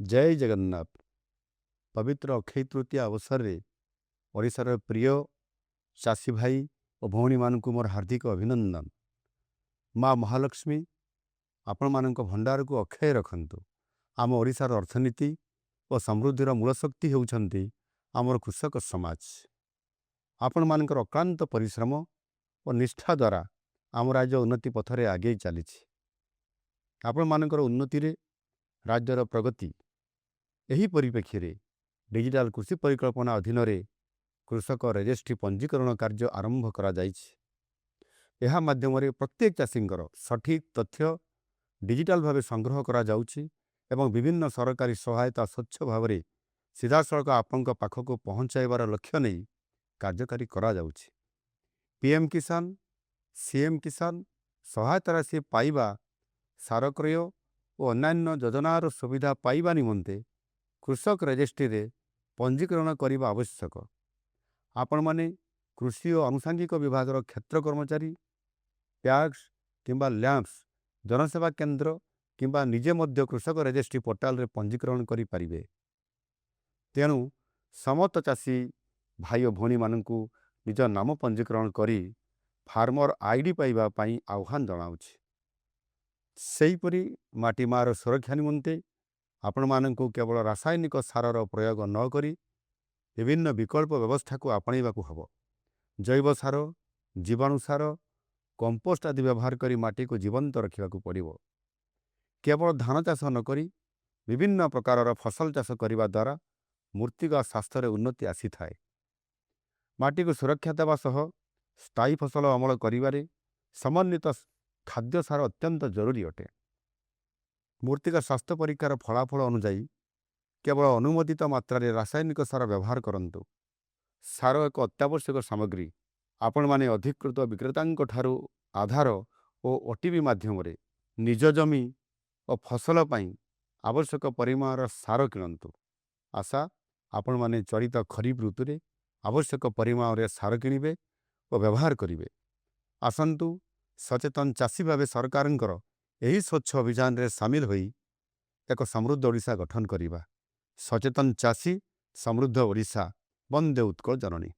जय जगन्नाथ। पवित्र अक्षय तृतीया अवसर में ओडिशार प्रिय चाषी भाई और भौणी मानक मोर हार्दिक अभिनंदन। माँ महालक्ष्मी आपण मान भंडार को अक्षय रखंतु। आम ओडिशार अर्थनीति और समृद्धिर मूल शक्ति होउछंती आमर कृषक समाज। आपण मानकर अक्लांत परिश्रम और निष्ठा द्वारा आम राज्य उन्नति पथरे आगे चली। आपण मानकर उन्नति रे राज्यर प्रगति। यही परिप्रेक्षी रे डिजिटल कृषि परिकल्पना अधीन रे कृषक रजिस्ट्री पंजीकरण कार्य आरंभ करा जायछि। यह माध्यम रे प्रत्येक चाषींकर सठिक तथ्य डिजिटल भाव संग्रह करा जाउछि एवं विभिन्न सरकारी सहायता स्वच्छ भाव में सीधासलख आपण पाखक पहुँचाइबार लक्ष्य नहीं कार्यकारी करा जाउछि। पीएम किसान सीएम किसान सहायता राशि पाइबा सार क्रय और अन्यान्य योजनार सुविधा पाइबा निमंते कृषक रजिस्ट्री रे पंजीकरण करने आवश्यक। आपण माने कृषि और आनुषंगिक विभाग क्षेत्र कर्मचारी पैक्स किंबा लैंप्स जनसेवा केंद्र किंबा निजे मध्य कृषक रजिस्ट्री पोर्टाल रे पंजीकरण करि परिबे। तेणु समस्त चाषी भाई और भौणी मानकु निज नाम पंजीकरण करी फार्मर आईडी पाइबा पाई आह्वान जनाउछि। सेहीपरि माटी मार सुरक्षा निमंते आपण मानकु केवल रासायनिक सारर प्रयोग न करी विभिन्न विकल्प व्यवस्था को आपणैबाकु हबो। जैव सार जीवाणु सार कंपोस्ट आदि व्यवहार करी माटी को जीवंत रखिबाकु पड़िबो। केवल धान चाष न करी विभिन्न प्रकारर फसल चाष करने द्वारा मूर्तिका स्वास्थ्य उन्नति आसी थाए। माटी को सुरक्षा देवा सह स्थायी फसल अमल करिबारे समन्वित खाद्य सार अत्यंत जरूरी अटे। मूर्तिका स्वास्थ्य परीक्षार फलाफल अनुजाई केवल अनुमोदित मात्रा रासायनिक सार व्यवहार करंतु। सार एक अत्यावश्यक सामग्री। आपण माने अधिकृत विक्रेतांक ठारू आधार और ओटीपी माध्यम रे निज जमी और फसल पाई आवश्यक परिमाणर सार किणंतु। आशा आपण माने चलित खरीफ ऋतु रे आवश्यक परिमाण रे सार किणिबे और व्यवहार करिवे। आसंतु सचेतन चाषी भावे सरकारंकर यही स्वच्छ अभियान रे सामिल होई एक समृद्ध ओडिशा गठन करिबा। सचेतन चाषी समृद्ध ओडिशा। वंदे उत्कल जननी।